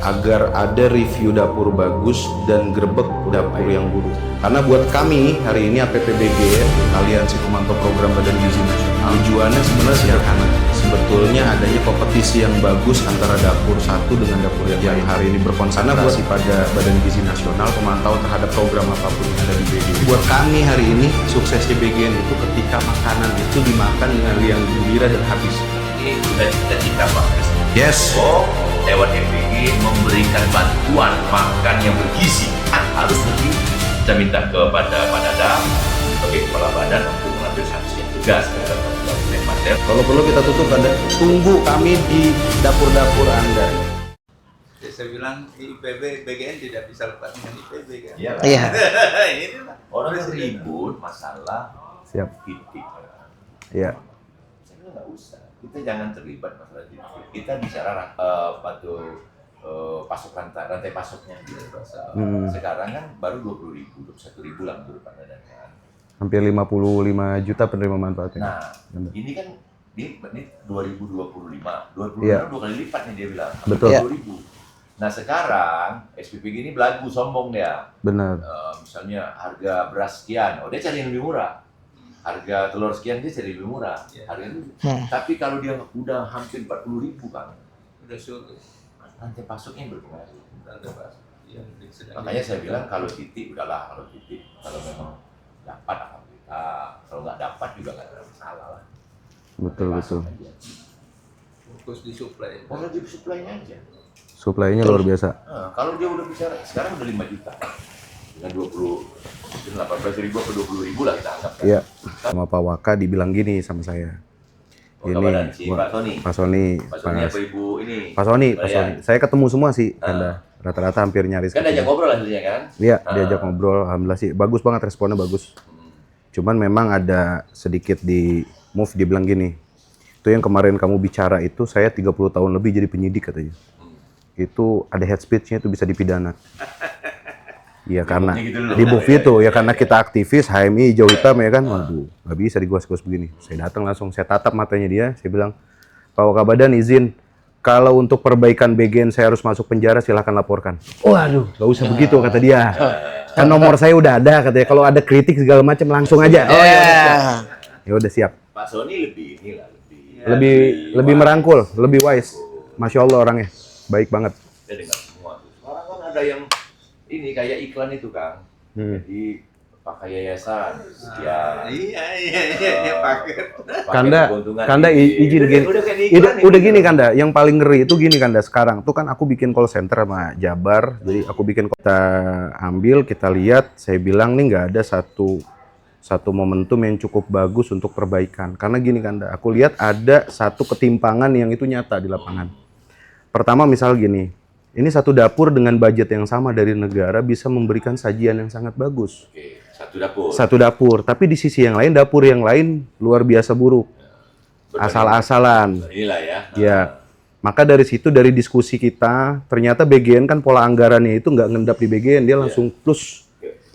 agar ada review dapur bagus dan grebek dapur yang buruk. Karena buat kami hari ini APPBG, Aliansi Pemantau Program Badan Gizi Nasional, tujuannya sebenarnya sederhana. Sebetulnya adanya kompetisi yang bagus antara dapur satu dengan dapur yang lain. Hari ini berkonsentrasi pada Badan Gizi Nasional, pemantau terhadap program apapun yang ada di BGN. Buat kami hari ini, suksesnya BGN itu ketika makanan itu dimakan dengan riang gembira dan habis. Ini sudah cita-cita Pak Presiden. Yes. Lewat MPG memberikan bantuan makan yang bergizi. Harus lebih kita minta kepada Pak Dadang sebagai kepala badan untuk mengambil sanksi yang tegas terhadap materi. Kalau perlu kita tutup, Anda tunggu kami di dapur-dapur Anda. Ya, saya bilang IPB BGN tidak bisa lepas dengan IPB kan. Iya. Inilah. Orang ribut masalah Siap. titik. Iya. Saya bilang nggak usah. Kita jangan terlibat masalah titik. Kita bicara pasok rantai pasoknya gitu. Sekarang kan baru 20.000, 21.000 lah menurut Pak Dadang kan. Hampir 55 juta penerima manfaatnya. Nah, ini kan ini 2025, 2025 Iya. 2 kali lipat nih dia bilang. Betul. 20.000. Nah sekarang SPPG ini belagu sombong dia. Benar. Misalnya harga beras sekian, dia cari yang lebih murah. Harga telur sekian dia cari lebih murah. Harga itu. Tapi kalau dia udah hampir 40.000 kan, Udah sulit. rantai pasoknya berpengaruh. Rantai pasok. Makanya saya bilang kalau titik udahlah, kalau titik kalau memang dapat alhamdulillah, kalau nggak dapat juga nggak ada masalah lah. Betul. Fokus di supply. Kalau di supply-nya aja. Suplainya luar biasa. Nah, kalau dia udah bicara sekarang udah 5 juta dengan 18.000 atau 20.000 lah kita anggap. Iya. Sama Pak Waka dibilang gini sama saya. Kabaran si Pak Sony. Pak Sony. Pak Sony apa Ibu ini? Pak Sony. Bayar. Saya ketemu semua sih, Anda. Rata-rata hampir nyaris. Kan diajak ngobrol hasilnya kan? Iya, diajak ngobrol. Alhamdulillah sih, bagus banget responnya, bagus. Cuman memang ada sedikit di move, dia bilang gini, itu yang kemarin kamu bicara itu saya 30 tahun lebih jadi penyidik katanya. Itu ada head speech-nya itu bisa dipidana. Iya karena di move itu ya karena kita aktivis HMI hijau hitam ya kan, waduh nggak bisa digos-gos begini. Saya datang langsung, saya tatap matanya dia, saya bilang Pak Wakabadan izin kalau untuk perbaikan BGN saya harus masuk penjara silahkan laporkan. Waduh nggak usah begitu kata dia. Kan nomor saya udah ada katanya, kalau ada kritik segala macam langsung aja. Oh ya udah siap. Pak Sony lebih inilah Lebih merangkul, lebih wise. Masya Allah orangnya baik banget. Dia dengar semua tuh. Sekarang kan ada yang ini kayak iklan itu Kang. Jadi pakai yayasan sekian. Iya, paket. Kanda izin gini. Udah gini Kanda, yang paling ngeri itu gini Kanda sekarang tuh kan aku bikin call center sama Jabar. Jadi aku bikin kita ambil, kita lihat, saya bilang nih nggak ada satu momentum yang cukup bagus untuk perbaikan. Karena gini Kanda, aku lihat ada satu ketimpangan yang itu nyata di lapangan. Pertama misal gini, ini satu dapur dengan budget yang sama dari negara bisa memberikan sajian yang sangat bagus. Oke, satu dapur. Satu dapur, tapi di sisi yang lain dapur yang lain luar biasa buruk. Asal-asalan. Inilah ya. Ya. Maka dari situ dari diskusi kita, ternyata BGN kan pola anggarannya itu nggak ngendap di BGN, dia langsung plus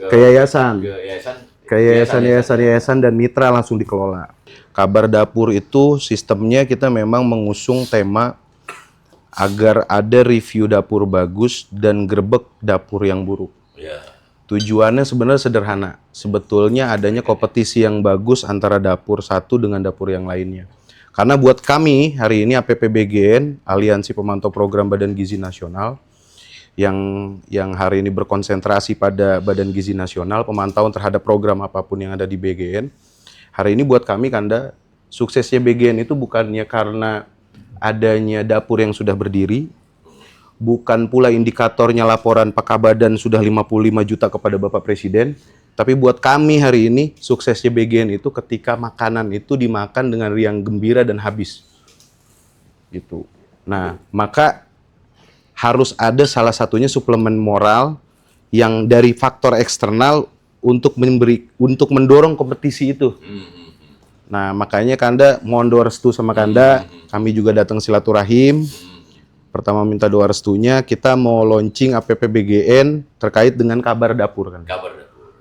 ke yayasan. Ke yayasan dan mitra langsung dikelola. Kabar dapur itu sistemnya kita memang mengusung tema agar ada review dapur bagus dan grebek dapur yang buruk. Ya. Tujuannya sebenarnya sederhana. Sebetulnya adanya kompetisi yang bagus antara dapur satu dengan dapur yang lainnya. Karena buat kami hari ini APPBGN, Aliansi Pemantau Program Badan Gizi Nasional, yang hari ini berkonsentrasi pada Badan Gizi Nasional, pemantauan terhadap program apapun yang ada di BGN. Hari ini buat kami Kanda, suksesnya BGN itu bukannya karena adanya dapur yang sudah berdiri, bukan pula indikatornya laporan Pak Kabadan sudah 55 juta kepada Bapak Presiden, tapi buat kami hari ini suksesnya BGN itu ketika makanan itu dimakan dengan riang gembira dan habis. Gitu. Nah, maka harus ada salah satunya suplemen moral yang dari faktor eksternal untuk mendorong kompetisi itu. Nah, makanya Kanda mohon doa restu sama Kanda. Kami juga datang silaturahim. Pertama minta doa restunya, kita mau launching APPBGN terkait dengan kabar dapur kan.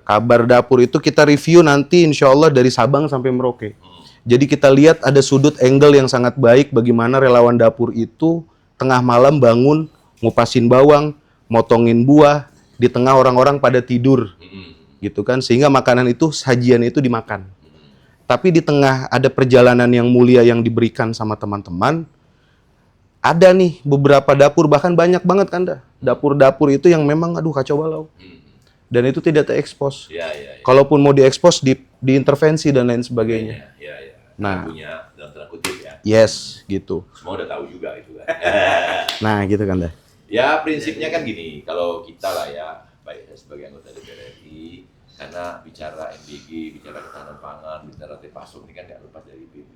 Kabar dapur itu kita review nanti insya Allah dari Sabang sampai Merauke. Jadi kita lihat ada sudut angle yang sangat baik bagaimana relawan dapur itu tengah malam bangun ngupasin bawang, motongin buah, di tengah orang-orang pada tidur, gitu kan, sehingga makanan itu, sajian itu dimakan. Tapi di tengah ada perjalanan yang mulia yang diberikan sama teman-teman, ada nih beberapa dapur, bahkan banyak banget kan dah, dapur-dapur itu yang memang aduh kacau balau. Dan itu tidak terekspos. Ya. Kalaupun mau diekspos, diintervensi dan lain sebagainya. Ya. Nah. Punya dalam tanda kutip ya. Yes, gitu. Semua udah tahu juga itu kan. Nah, gitu kan dah. Ya prinsipnya kan gini, kalau kita lah ya, baik saya sebagai anggota DPR RI, karena bicara MBG, bicara ketahanan pangan, bicara terpasok ini kan nggak lepas dari IPB.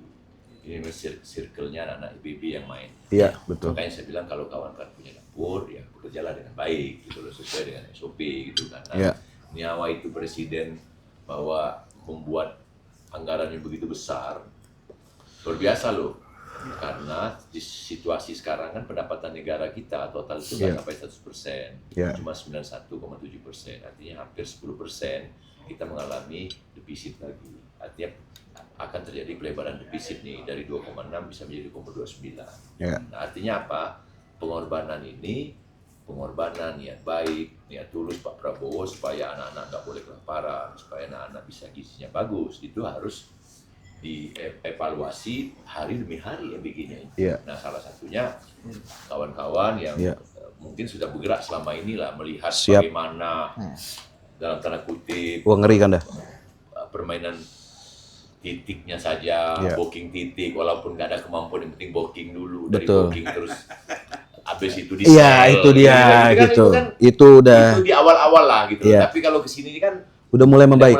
Ini circle-nya anak-anak IPB yang main. Iya, betul. Makanya saya bilang kalau kawan-kawan punya dapur, ya bekerjalah dengan baik, gitu loh, sesuai dengan SOP gitu kan. Nah, Iya. nyawa itu presiden bahwa membuat anggaran yang begitu besar, luar biasa loh. Karena di situasi sekarang kan pendapatan negara kita total itu nggak sampai 100%, cuma 91,7%, artinya hampir 10% kita mengalami defisit lagi. Artinya akan terjadi pelebaran defisit nih dari 2,6 bisa menjadi 2,29. Nah, artinya apa? Pengorbanan ini, pengorbanan niat baik, niat tulus Pak Prabowo supaya anak-anak nggak boleh kelaparan, supaya anak-anak bisa gizinya bagus, itu harus dievaluasi hari demi hari MBG-nya ini. Nah, salah satunya kawan-kawan yang mungkin sudah bergerak selama inilah melihat bagaimana dalam tanda kutip Wah, ngeri kan dah. Permainan titiknya saja, booking titik, walaupun nggak ada kemampuan, yang penting booking dulu, dari booking terus habis itu di Iya, itu dia gitu. Itu udah itu di awal-awal lah gitu. Tapi kalau kesini kan udah mulai membaik.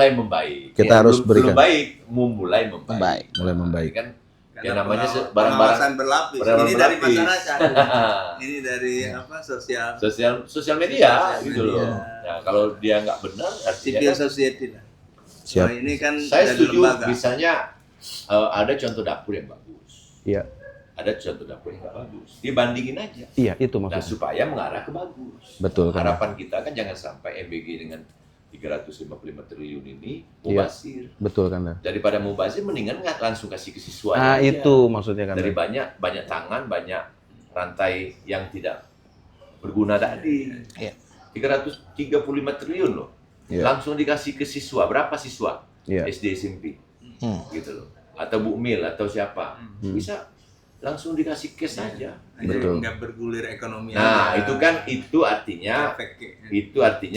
Kita harus berikan. Belum baik, mulai membaik. Mulai membaik. Kan yang namanya barang-barang pengawasan berlapis. Ini dari masyarakat. Ini dari apa? Sosial media gitu loh. Nah, kalau dia nggak benar, civil society lah. Siap. Nah, ini kan saya setuju, lembaga. misalnya ada contoh dapur yang bagus. Iya. Ada contoh dapur yang nggak bagus. Dibandingin aja. Iya, itu Nah, maksudnya. supaya mengarah ke bagus. Betul kan. Harapan kita kan jangan sampai MBG dengan 355 triliun ini mubazir. Betul kan dah. Daripada mubazir, mendingan nggak langsung kasih ke siswa. Nah, itu maksudnya kan. Dari banyak tangan, banyak rantai yang tidak berguna tadi. 335 triliun loh. Langsung dikasih ke siswa. Berapa siswa? SD, SMP. Gitu loh. Atau Bu Mil atau siapa. Bisa langsung dikasih cash saja. Betul. Nggak bergulir ekonomi. Nah, itu artinya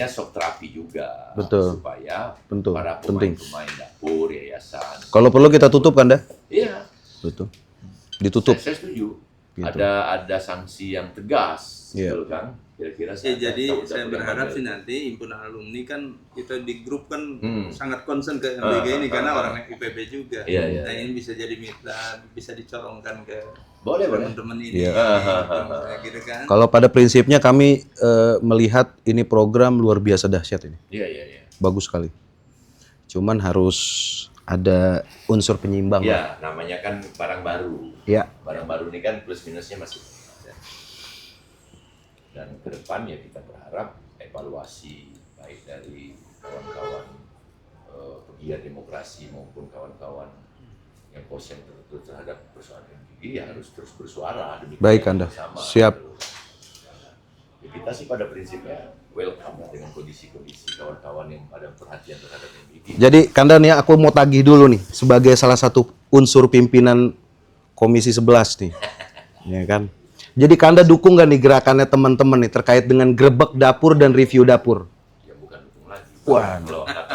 shock terapi juga. Betul. Supaya Betul. para Penting. pemain dapur, yayasan. Kalau perlu kita tutup kan dah? Iya. Betul. Ditutup. Saya setuju. Gitu. Ada sanksi yang tegas, betul kan? Kira-kira jadi saya berharap sih nanti himpunan alumni kan kita di grup kan sangat concern ke MBG ini karena orang IPB juga. Nah, ini bisa jadi mitra, bisa dicorongkan ke teman-teman ini. Gitu kan. Kalau pada prinsipnya kami melihat ini program luar biasa dahsyat ini. Iya. Bagus sekali. Cuman harus ada unsur penyimbang. Iya, namanya kan barang baru. Iya. Barang baru ini kan plus minusnya masih ada. Dan ke depan ya kita berharap evaluasi baik dari kawan-kawan pegiat demokrasi maupun kawan-kawan yang konsen terhadap persoalan MBG ya harus terus bersuara demi Baik Anda. bersama. Siap. Ya, kita sih pada prinsipnya welcome lah dengan kondisi-kondisi kawan-kawan yang ada perhatian terhadap MBG. Jadi Kanda nih aku mau tagih dulu nih sebagai salah satu unsur pimpinan Komisi 11 nih. Ya kan? Jadi Kanda dukung gak nih gerakannya teman-teman nih terkait dengan grebek dapur dan review dapur? Ya bukan dukung lagi. Wah. Kalau kata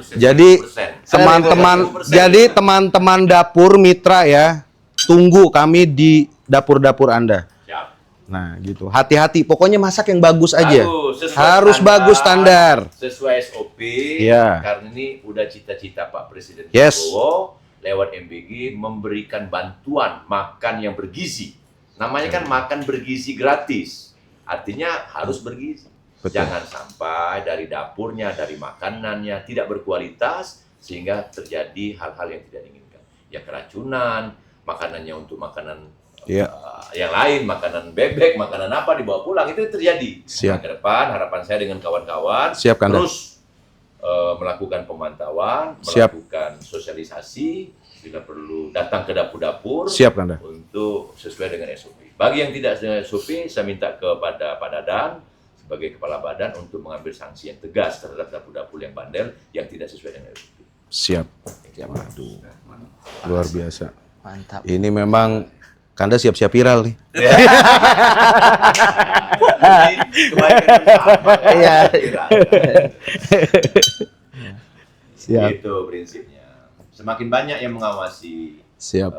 100 Jadi 100%. teman-teman dapur mitra ya, tunggu kami di dapur-dapur Anda. Siap. Nah, gitu. Hati-hati, pokoknya masak yang bagus aja. Sesuai Harus bagus standar. Sesuai SOP. Iya. Karena ini udah cita-cita Pak Presiden Yes. Prabowo lewat MBG memberikan bantuan makan yang bergizi. Namanya kan makan bergizi gratis. Artinya harus bergizi. Betul. Jangan sampai dari dapurnya, dari makanannya tidak berkualitas sehingga terjadi hal-hal yang tidak diinginkan. Ya keracunan, makanannya untuk makanan yang lain, makanan bebek, makanan apa dibawa pulang itu terjadi. Siap. Nah, ke depan harapan saya dengan kawan-kawan Siap, Kanda. terus melakukan pemantauan, Siap. melakukan sosialisasi, bila perlu datang ke dapur-dapur. Siap, Kanda. Untuk sesuai dengan SOP. Bagi yang tidak sesuai SOP, saya minta kepada Pak Dadan sebagai kepala badan untuk mengambil sanksi yang tegas terhadap dapur-dapur yang bandel yang tidak sesuai dengan SOP. Siap. Waduh, luar biasa. Mantap. Ini memang Kanda siap-siap viral nih. Kebaikan bersama. Iya. Siap. Itu prinsipnya. Semakin banyak yang mengawasi Siap.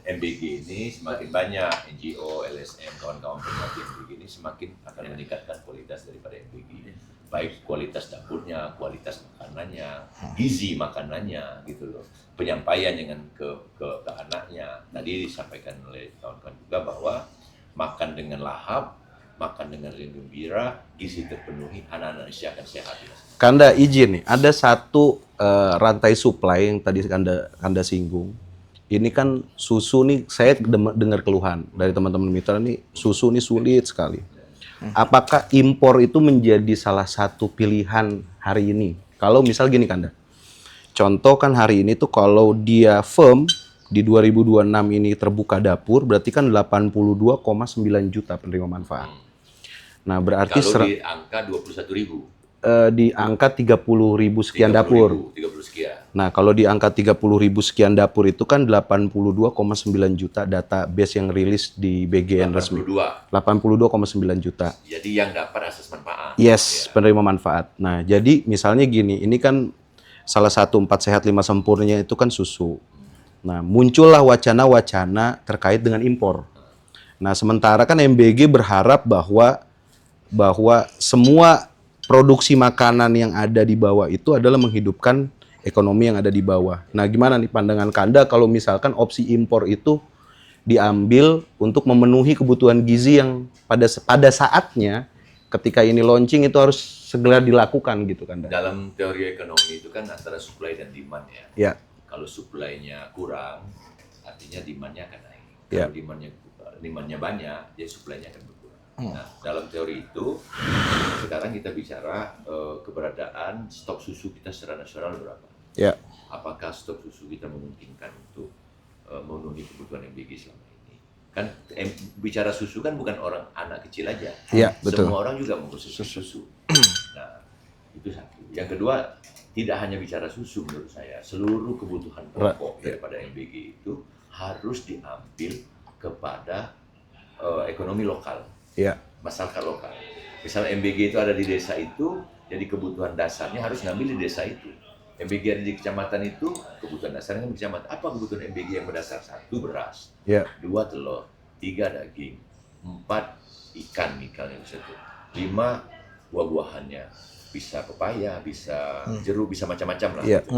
MBG ini, semakin banyak NGO, LSM, kawan-kawan pemerhati MBG ini semakin akan meningkatkan kualitas daripada MBG. Baik kualitas dapurnya, kualitas makanannya, gizi makanannya, gitu loh. Penyampaian dengan ke anaknya. Tadi disampaikan oleh kawan-kawan juga bahwa makan dengan lahap, makan dengan riang gembira, gizi terpenuhi, anak-anak Indonesia akan sehat. Kanda izin nih, ada satu rantai supply yang tadi Kanda singgung. Ini kan susu nih, saya dengar keluhan dari teman-teman mitra nih, susu nih sulit sekali. Apakah impor itu menjadi salah satu pilihan hari ini? Kalau misal gini Kanda, contoh kan hari ini tuh kalau dia firm di 2026 ini terbuka dapur, berarti kan 82,9 juta penerima manfaat. Nah berarti kalau di angka 21.000. Di angka 30.000 sekian 30.000, dapur. 30 sekian. Nah, kalau di angka 30.000 sekian dapur itu kan 82,9 juta database yang rilis di BGN resmi. 82,9 juta. Jadi yang dapat asas manfaat. Yes, ya. penerima manfaat. Nah, jadi misalnya gini, ini kan salah satu 4 sehat 5 sempurnya itu kan susu. Nah, muncullah wacana-wacana terkait dengan impor. Nah, sementara kan MBG berharap bahwa semua produksi makanan yang ada di bawah itu adalah menghidupkan ekonomi yang ada di bawah. Nah, gimana nih pandangan Kanda kalau misalkan opsi impor itu diambil untuk memenuhi kebutuhan gizi yang pada saatnya ketika ini launching itu harus segera dilakukan gitu Kanda. Dalam teori ekonomi itu kan antara supply dan demand ya. Ya. Kalau supply-nya kurang, artinya demand-nya akan naik. Ya. Kalau demand-nya banyak, jadi supply-nya akan berkurang. Nah, dalam teori itu, sekarang kita bicara keberadaan stok susu kita secara nasional berapa? Ya. Apakah stok susu kita memungkinkan untuk memenuhi kebutuhan MBG selama ini? Kan bicara susu kan bukan orang anak kecil aja. Iya, betul. Semua orang juga mengkonsumsi susu. Nah, itu satu. Yang kedua, tidak hanya bicara susu menurut saya, seluruh kebutuhan pokok daripada MBG itu harus diambil kepada ekonomi lokal. Ya. Masyarakat lokal. Misalnya MBG itu ada di desa itu, jadi kebutuhan dasarnya harus ngambil di desa itu. MBG ada di kecamatan itu, kebutuhan dasarnya di kecamatan. Apa kebutuhan MBG yang berdasar? 1, beras. Ya. 2, telur. 3, daging. 4, ikan misalnya bisa tuh. 5, buah-buahannya. Bisa pepaya, bisa jeruk, bisa macam-macam lah. Ya. Gitu.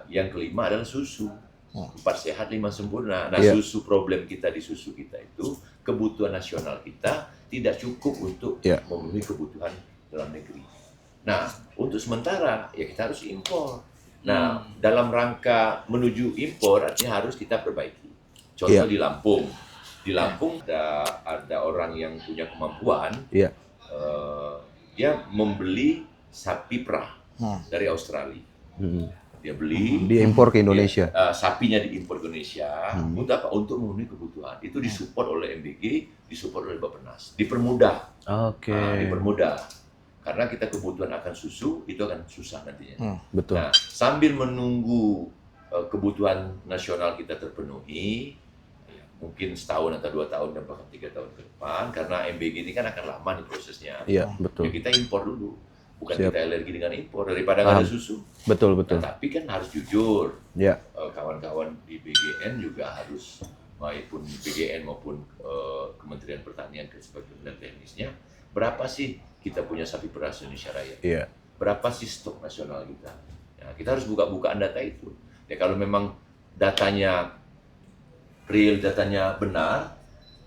Yang kelima adalah susu. 4 sehat, 5 sempurna. Nah, Ya. susu problem kita di susu kita itu, kebutuhan nasional kita tidak cukup untuk memenuhi kebutuhan dalam negeri. Nah, untuk sementara ya kita harus impor. Nah, dalam rangka menuju impor artinya harus kita perbaiki. Contoh di Lampung. Di Lampung ada orang yang punya kemampuan, dia membeli sapi perah dari Australia. Dia beli, diimpor ke Indonesia. sapinya diimpor ke Indonesia. Untuk apa? Untuk memenuhi kebutuhan. Itu disupport oleh MBG, disupport oleh Bappenas. Dipermudah. Oke. Dipermudah. Karena kita kebutuhan akan susu, itu akan susah nantinya. Betul. Nah, sambil menunggu kebutuhan nasional kita terpenuhi, mungkin setahun atau 2 tahun dan bahkan 3 tahun ke depan, karena MBG ini kan akan lama nih prosesnya. Iya, betul. Ya kita impor dulu. Bukan Siap. kita alergi dengan impor daripada nggak ada susu. Betul. Nah, tapi kan harus jujur. Ya. Kawan-kawan di BGN juga harus, maupun BGN maupun Kementerian Pertanian dan teknisnya, berapa sih kita punya sapi perah Indonesia Raya? Iya. Berapa sih stok nasional kita? Ya, kita harus buka-bukaan data itu. Ya kalau memang datanya real, datanya benar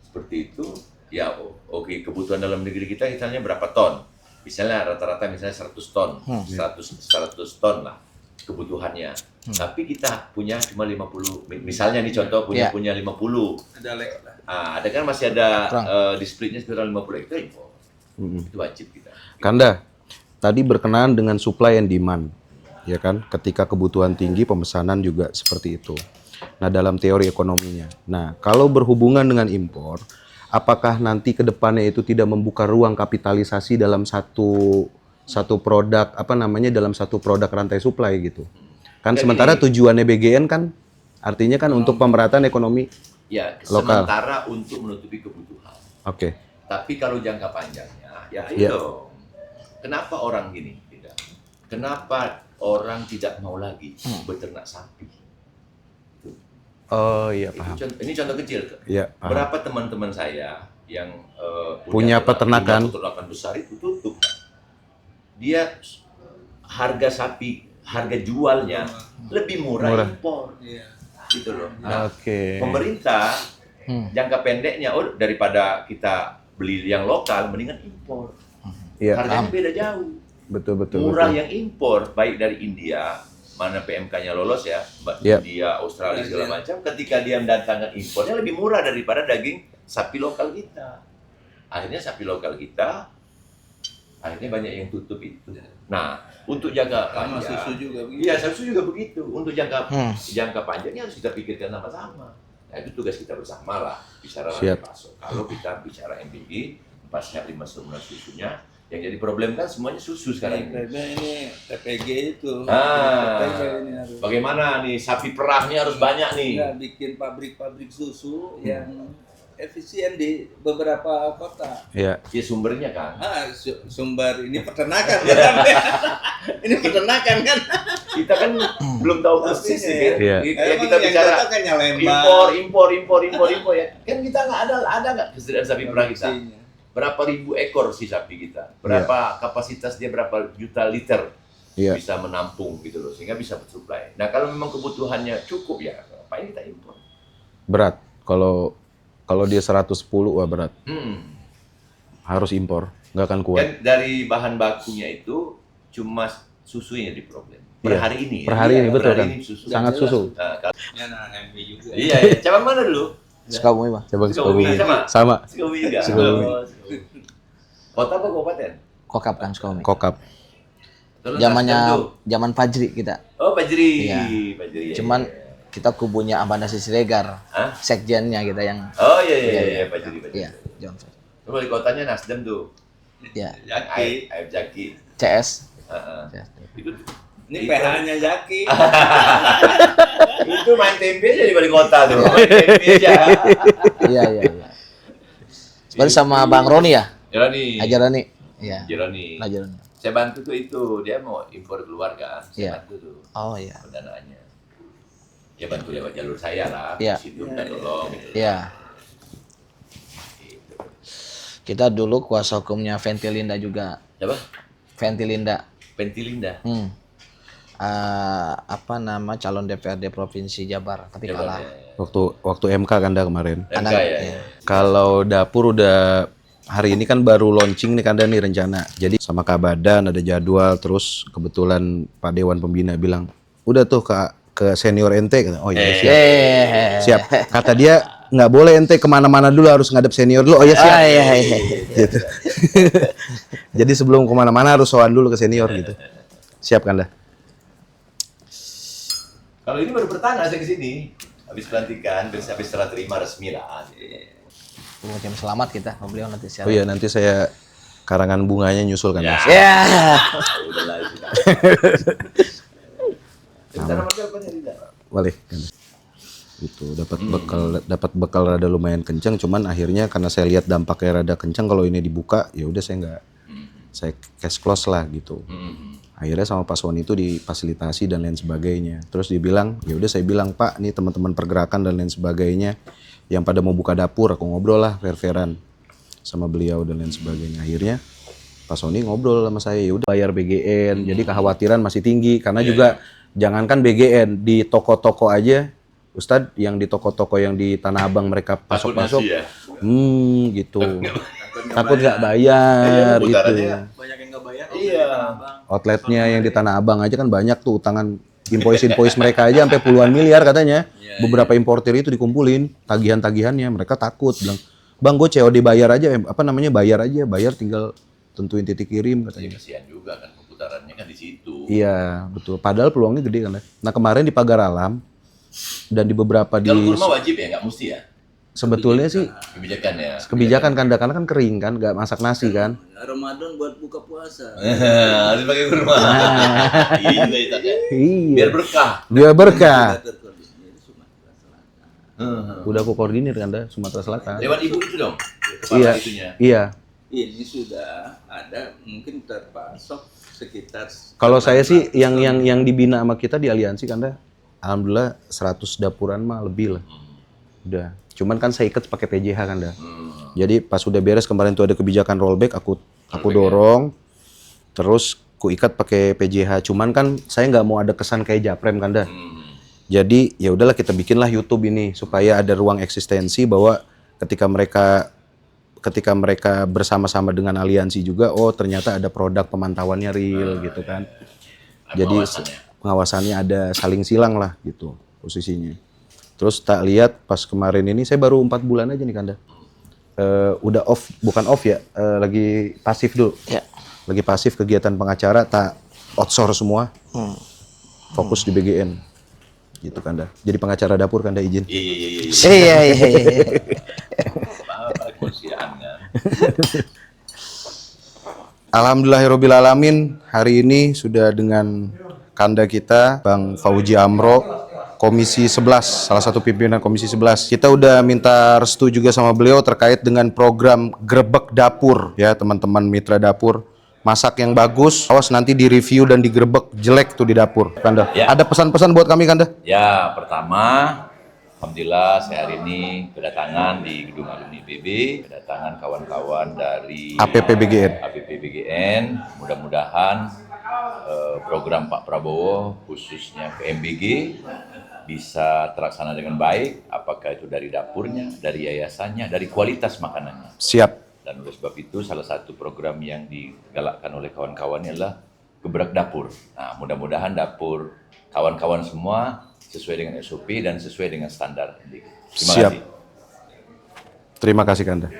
seperti itu, ya oke, kebutuhan dalam negeri kita misalnya berapa ton? Misalnya rata-rata misalnya 100 ton, 100 ton lah kebutuhannya. Tapi kita punya cuma 50, misalnya nih contoh punya 50. Ada lek lah. Ada kan masih ada di splitnya sekitar 50 itu impor. Itu wajib kita. Kanda, tadi berkenaan dengan supply and demand, ya kan? Ketika kebutuhan tinggi, pemesanan juga seperti itu. Nah, dalam teori ekonominya. Nah, kalau berhubungan dengan impor, apakah nanti ke depannya itu tidak membuka ruang kapitalisasi dalam satu produk, dalam satu produk rantai supply gitu? Kan sementara tujuannya BGN kan artinya kan untuk pemerataan ekonomi lokal. Sementara untuk menutupi kebutuhan. Oke. Tapi kalau jangka panjangnya, ya ayo. Kenapa orang gini? Tidak. Kenapa orang tidak mau lagi beternak sapi? Oh iya, paham. Ini contoh kecil. Iya, paham. Berapa teman-teman saya yang punya peternakan besar itu tutup. Dia harga sapi, harga jualnya lebih murah impor. Gitu loh. Nah, pemerintah jangka pendeknya, daripada kita beli yang lokal, mendingan impor. Harganya beda jauh. Betul. Murah yang impor, baik dari India, mana PMK-nya lolos ya, India, Australia segala macam. Ketika dia mendatangkan impornya lebih murah daripada daging sapi lokal kita. Akhirnya sapi lokal kita, akhirnya banyak yang tutup itu. Nah, untuk jangka panjang, susu juga begitu. Iya, susu juga begitu. Untuk jangka panjangnya harus kita pikirkan sama-sama. Nah, itu tugas kita bersama lah, bicara rantai pasok. Kalau kita bicara MBG, 4 sehat 5 sempurna susunya, yang jadi problem kan semuanya susu sekarang ini TPG itu. TPG ini harus. Bagaimana nih sapi perahnya harus banyak nih. Nggak bikin pabrik-pabrik susu yang efisien di beberapa kota. Iya. Ya sumbernya kan. Sumber ini peternakan. Ini peternakan kan. Kita kan belum tahu persis ya. Iya. Ya, kita bicara kan impor ya. Kan kita nggak ada nggak kesediaan sapi perah kita. Berapa ribu ekor si sapi kita, berapa kapasitas dia, berapa juta liter bisa menampung gitu loh, sehingga bisa bersuplai. Nah kalau memang kebutuhannya cukup ya, ngapain kita impor? Berat, kalau dia 110 wah berat. Harus impor, nggak akan kuat. Kan dari bahan bakunya itu cuma susunya di problem. Per hari ini. Per hari ini betul kan, sangat susu. MB juga. Iya, cabang mana dulu? Sukabumi, Pak. Coba Sukabumi. Sama. Sukabumi juga. Sukabumi. Kota apa kabupaten? Kokap kan Sukabumi. Kokap. Zaman Fajri kita. Oh, Fajri. Iya. Fajri. Cuman kita kubunya Abanda Siregar. Sekjennya kita yang. Oh iya, Fajri. Iya, John Fajri. Itu wali kotanya Nasdem tuh. Iya. Aib Jaki. CS. Itu ini PH-nya Jaki. Itu main tempe aja di wali kota tuh. Main tempe aja. Iya. Seperti sama Bang Roni ya? Jeroni. Ajarani. Iya. Jeroni. Jeroni. Saya bantu tuh itu, dia mau impor keluar kan. Saya bantu tuh. Oh iya. Pendanaannya. Ya bantu lewat jalur saya lah. Iya. Di situ dan tolong. Iya. Kita dulu kuasa hukumnya Ventilinda juga. Siapa? Ventilinda. Calon DPRD Provinsi Jabar, tapi kalah. Waktu MK Kanda kemarin. MK ya. Kalau dapur udah hari ini kan baru launching nih Kanda nih rencana. Jadi sama Kabadan ada jadwal, terus kebetulan Pak Dewan Pembina bilang, udah tuh ke senior ente. Oh iya siap. Kata dia nggak boleh ente kemana-mana dulu, harus ngadep senior dulu. Oh ya siap. Gitu. Jadi sebelum kemana-mana harus sowan dulu ke senior gitu. Siap Kanda. Kalau ini baru pertanyaan saya kesini, habis pelantikan, habis setelah terima resmi lah. Macam selamat kita, beliau nanti siapa? Oh iya, nanti saya karangan bunganya nyusul kan. Ya. Udah lah itu. Boleh. Itu dapat bekal rada lumayan kencang, cuman akhirnya karena saya lihat dampaknya rada kencang kalau ini dibuka, ya udah saya cash close lah gitu. Akhirnya sama Pak Sony itu difasilitasi dan lain sebagainya. Terus dia bilang, ya udah saya bilang, Pak, nih teman-teman pergerakan dan lain sebagainya yang pada mau buka dapur, aku ngobrol lah fair-fairan sama beliau dan lain sebagainya. Akhirnya Pak Sony ngobrol sama saya, ya udah bayar BGN. Jadi kekhawatiran masih tinggi karena juga jangankan BGN, di toko-toko aja, Ustadz, yang di toko-toko yang di Tanah Abang mereka pasok-pasok, gitu. Takut nggak bayar itu. Banyak yang nggak bayar. Iya. Outletnya yang di Tanah Abang aja kan banyak tuh utangan invoice mereka aja sampai puluhan miliar katanya. Beberapa importir itu dikumpulin tagihan-tagihannya, mereka takut bilang, "Bang, gue COD bayar aja, bayar tinggal tentuin titik kirim Jadi katanya. kasihan juga kan pemutarannya kan di situ. Iya, betul. Padahal peluangnya gede kan. Nah, kemarin di Pagar Alam dan di beberapa di Kalau kurma wajib ya, nggak mesti ya? sebetulnya sih Kebijakan ya. kebijakan Kanda, karena kan kering kan, nggak masak nasi kan. Ramadan buat buka puasa. Harus pakai kurma. Iya juga itu kan. Iya. Biar berkah. Biar berkah. Terkoordinir di Sumatera Selatan. Udah aku koordinir Kanda, Sumatera Selatan. Lewat ibu itu dong. Iya. Kepala itunya. Iya. Ini sudah ada mungkin terpasok sekitar. Kalau saya sih yang dibina sama kita di aliansi Kanda, alhamdulillah 100 dapuran mah lebih lah. Udah. Cuman kan saya ikat pakai PJH Kanda. Jadi pas udah beres kemarin tuh ada kebijakan rollback, aku dorong. Terus ku ikat pakai PJH. Cuman kan saya nggak mau ada kesan kayak Japrem Kanda. Jadi ya udahlah kita bikinlah YouTube ini supaya ada ruang eksistensi bahwa ketika mereka bersama-sama dengan aliansi juga, oh ternyata ada produk pemantauannya real gitu kan. Jadi pengawasannya ada, saling silang lah gitu posisinya. Terus tak lihat pas kemarin ini saya baru 4 bulan aja nih Kanda. Udah off, bukan off ya, lagi pasif dulu. Ya. Lagi pasif kegiatan pengacara, tak outsource semua. Fokus di BGN. Gitu Kanda. Jadi pengacara dapur Kanda izin. Iya. Apa kemanusiaan kan? Alhamdulillahirobbilalamin, hari ini sudah dengan Kanda kita Bang Fauji Amro, Komisi 11, salah satu pimpinan Komisi 11. Kita udah minta restu juga sama beliau terkait dengan program Grebek Dapur ya teman-teman mitra dapur. Masak yang bagus, awas nanti direview dan digrebek jelek tuh di dapur. Kanda, Ya. ada pesan-pesan buat kami Kanda? Ya, pertama, alhamdulillah saya hari ini kedatangan di Gedung Alumni IPB, kedatangan kawan-kawan dari APPBGN. Mudah-mudahan program Pak Prabowo khususnya PMBG bisa terlaksana dengan baik, apakah itu dari dapurnya, dari yayasannya, dari kualitas makanannya. Siap. Dan oleh sebab itu salah satu program yang digalakkan oleh kawan-kawannya adalah Gebrak Dapur. Nah, mudah-mudahan dapur kawan-kawan semua sesuai dengan SOP dan sesuai dengan standar. Terima Siap. kasih. Terima kasih Kanda.